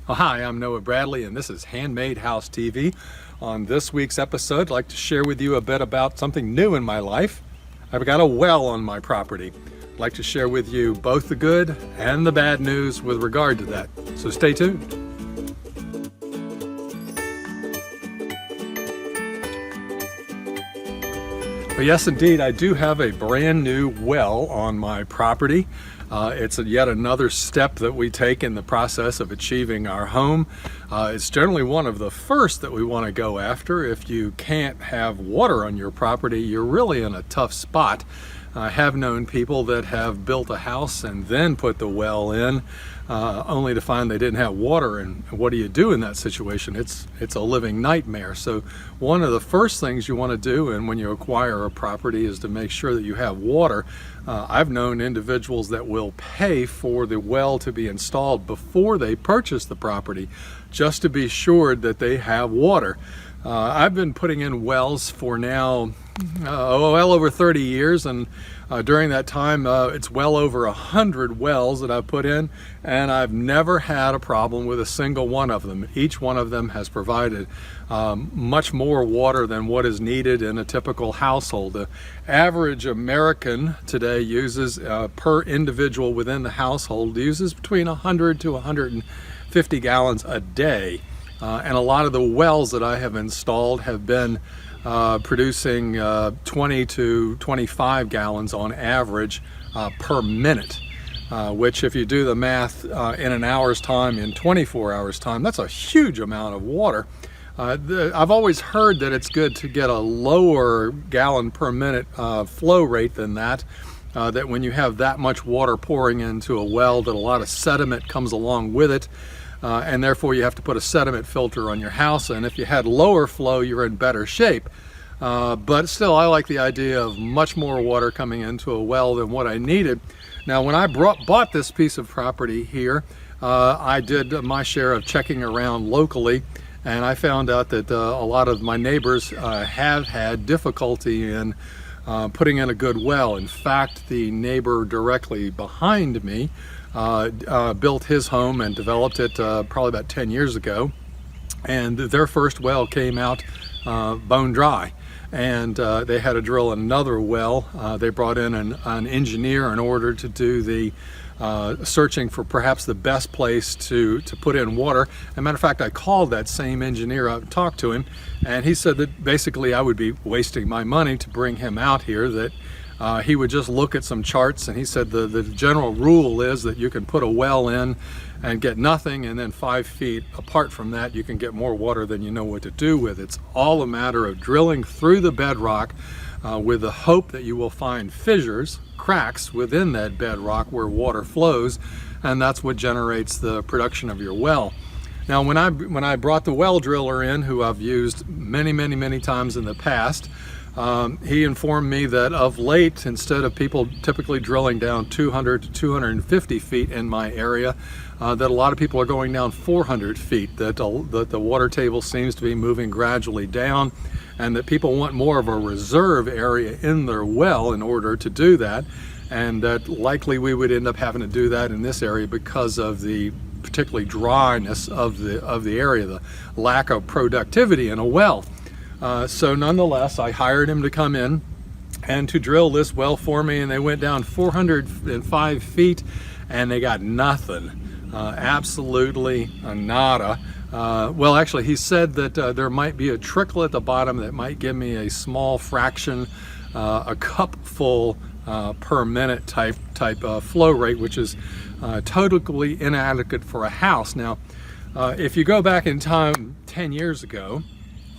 Oh, hi, I'm Noah Bradley, and this is Handmade House TV. On this week's episode, I'd like to share with you a bit about something new in my life. I've got a well on my property. I'd like to share with you both the good and the bad news with regard to that. So stay tuned. But yes, indeed, I do have a brand new well on my property. It's yet another step that we take in the process of achieving our home. It's generally one of the first that we want to go after. If you can't have water on your property, you're really in a tough spot. I have known people that have built a house and then put the well in, only to find they didn't have water. And what do you do in that situation? It's a living nightmare. So one of the first things you want to do, and when you acquire a property, is to make sure that you have water. I've known individuals that will pay for the well to be installed before they purchase the property, just to be sure that they have water. I've been putting in wells for now well over 30 years, and during that time it's well over 100 wells that I've put in, and I've never had a problem with a single one of them. Each one of them has provided much more water than what is needed in a typical household. The average American today uses per individual within the household uses between 100 to 150 gallons a day. And a lot of the wells that I have installed have been producing 20 to 25 gallons on average per minute, which, if you do the math in an hour's time, in 24 hours time, that's a huge amount of water. I've always heard that it's good to get a lower gallon per minute flow rate than that. That when you have that much water pouring into a well, that a lot of sediment comes along with it. And therefore you have to put a sediment filter on your house, and if you had lower flow, you're in better shape. But still, I like the idea of much more water coming into a well than what I needed. Now, when I bought this piece of property here, I did my share of checking around locally, and I found out that a lot of my neighbors have had difficulty in putting in a good well. In fact, the neighbor directly behind me built his home and developed it probably about 10 years ago, and their first well came out bone dry, and they had to drill another well. They brought in an engineer in order to do the searching for perhaps the best place to put in water. As a matter of fact, I called that same engineer up and talked to him, and he said that basically I would be wasting my money to bring him out here, that he would just look at some charts, and he said the general rule is that you can put a well in and get nothing, and then 5 feet apart from that you can get more water than you know what to do with. It's all a matter of drilling through the bedrock with the hope that you will find fissures, cracks within that bedrock where water flows, and that's what generates the production of your well. Now, when I brought the well driller in, who I've used many times in the past, he informed me that of late, instead of people typically drilling down 200 to 250 feet in my area, that a lot of people are going down 400 feet, that the water table seems to be moving gradually down, and that people want more of a reserve area in their well in order to do that, and that likely we would end up having to do that in this area because of the particularly dryness of the area, the lack of productivity in a well. So nonetheless, I hired him to come in and to drill this well for me, and they went down 405 feet and they got nothing, absolutely nada. Well, actually, he said that there might be a trickle at the bottom that might give me a small fraction, a cup full per minute type flow rate, which is totally inadequate for a house. Now, if you go back in time 10 years ago,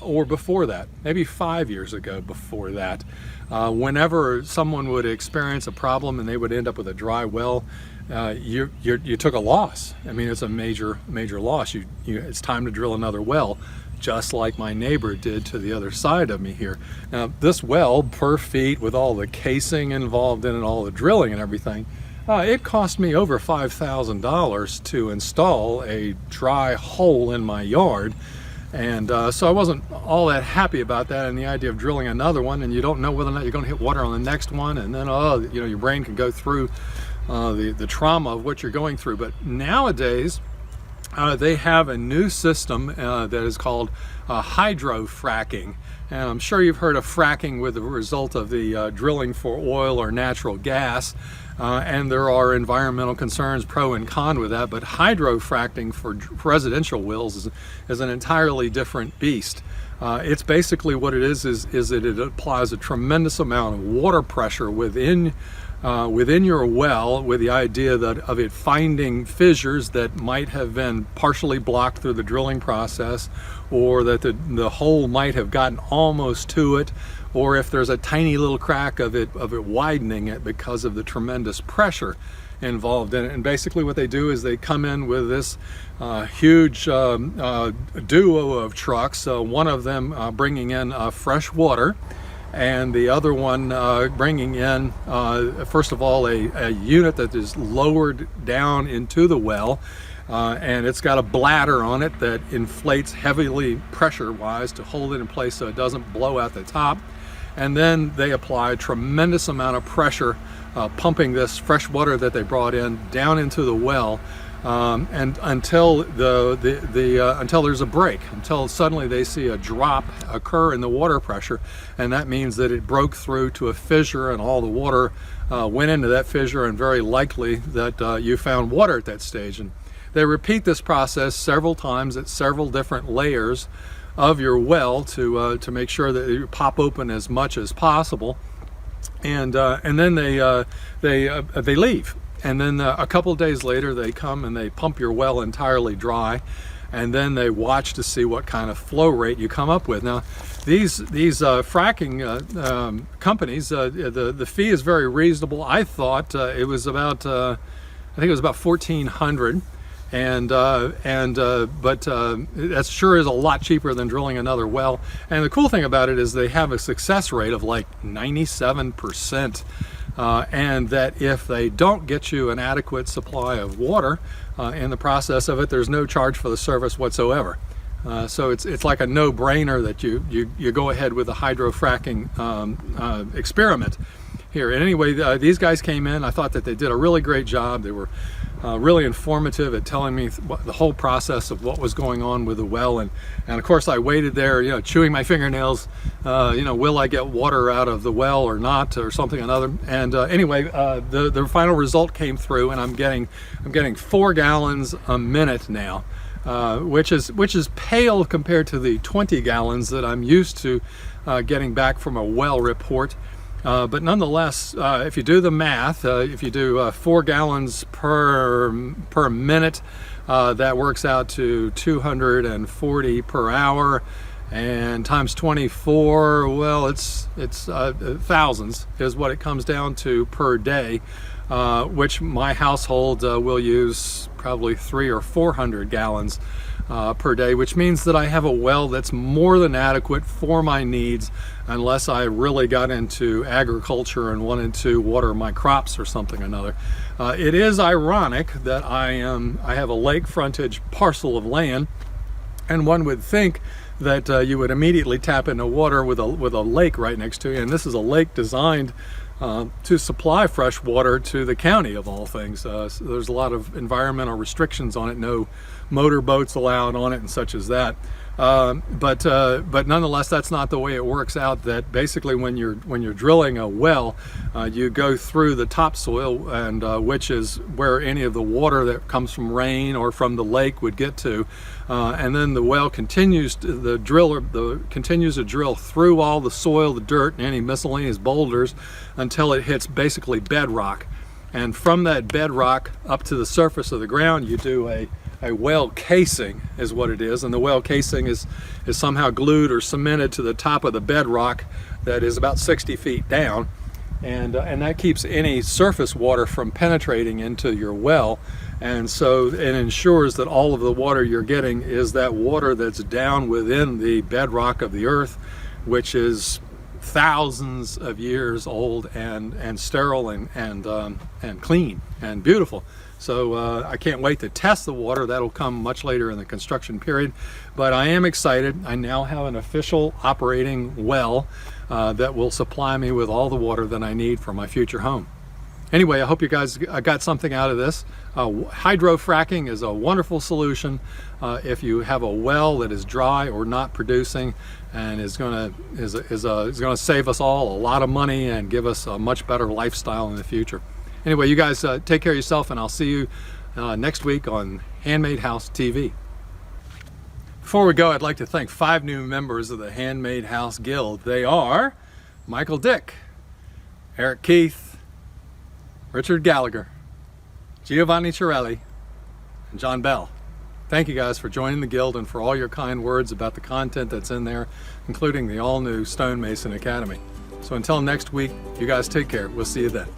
or before that, maybe 5 years ago before that, whenever someone would experience a problem and they would end up with a dry well, you took a loss. I mean, it's a major loss. It's time to drill another well, just like my neighbor did to the other side of me here. Now, this well per feet, with all the casing involved in it, all the drilling and everything, it cost me over $5,000 to install a dry hole in my yard. And so I wasn't all that happy about that, and the idea of drilling another one, and you don't know whether or not you're going to hit water on the next one, and then your brain can go through the trauma of what you're going through. But nowadays, They have a new system that is called Hydrofracking. And I'm sure you've heard of fracking with the result of the drilling for oil or natural gas. And there are environmental concerns, pro and con with that, but hydrofracking for residential wells is an entirely different beast. It's basically what it is that it applies a tremendous amount of water pressure within your well, with the idea of it finding fissures that might have been partially blocked through the drilling process, or that the hole might have gotten almost to it, or if there's a tiny little crack of it widening it because of the tremendous pressure involved in it. And basically what they do is they come in with this huge duo of trucks, one of them bringing in fresh water, and the other one bringing in, first of all, a unit that is lowered down into the well, and it's got a bladder on it that inflates heavily pressure-wise to hold it in place so it doesn't blow out the top. And then they apply a tremendous amount of pressure, pumping this fresh water that they brought in down into the well, and until until there's a break, until suddenly they see a drop occur in the water pressure, and that means that it broke through to a fissure, and all the water went into that fissure, and very likely that you found water at that stage. And they repeat this process several times at several different layers of your well to make sure that you pop open as much as possible, and then they leave. And then a couple of days later, they come and they pump your well entirely dry, and then they watch to see what kind of flow rate you come up with. Now, these fracking companies, the fee is very reasonable. I thought it was about, I think it was about $1,400, but that sure is a lot cheaper than drilling another well. And the cool thing about it is they have a success rate of like 97%. And that if they don't get you an adequate supply of water in the process of it, there's no charge for the service whatsoever. So it's like a no-brainer that you go ahead with the hydrofracking experiment here. And anyway, these guys came in. I thought that they did a really great job. They were really informative at telling me the whole process of what was going on with the well, and of course I waited there, chewing my fingernails, will I get water out of the well or not, or something or another. And anyway, the final result came through, and I'm getting 4 gallons a minute now, which is pale compared to the 20 gallons that I'm used to getting back from a well report. But nonetheless, if you do the math, if you do 4 gallons per minute, that works out to 240 per hour, and times 24, well, it's thousands is what it comes down to per day, which my household will use probably 300 or 400 gallons per day, which means that I have a well that's more than adequate for my needs, unless I really got into agriculture and wanted to water my crops or something or another. It is ironic that I have a lake frontage parcel of land, and one would think that you would immediately tap into water with a lake right next to you, and this is a lake designed to supply fresh water to the county, of all things. So there's a lot of environmental restrictions on it, no motorboats allowed on it and such as that. But nonetheless, that's not the way it works out. That basically when you're drilling a well, you go through the topsoil, and which is where any of the water that comes from rain or from the lake would get to, and then the well continues to drill through all the soil, the dirt, and any miscellaneous boulders until it hits basically bedrock. And from that bedrock up to the surface of the ground, you do a well casing is what it is, and the well casing is somehow glued or cemented to the top of the bedrock that is about 60 feet down, and that keeps any surface water from penetrating into your well, and so it ensures that all of the water you're getting is that water that's down within the bedrock of the earth, which is thousands of years old and sterile and clean and beautiful. So I can't wait to test the water. That'll come much later in the construction period, but I am excited. I now have an official operating well that will supply me with all the water that I need for my future home. Anyway, I hope you guys got something out of this. Hydrofracking is a wonderful solution if you have a well that is dry or not producing, and is going to save us all a lot of money and give us a much better lifestyle in the future. Anyway, you guys take care of yourself, and I'll see you next week on Handmade House TV. Before we go, I'd like to thank 5 new members of the Handmade House Guild. They are Michael Dick, Eric Keith, Richard Gallagher, Giovanni Chirelli, and John Bell. Thank you guys for joining the Guild and for all your kind words about the content that's in there, including the all-new Stonemason Academy. So until next week, you guys take care. We'll see you then.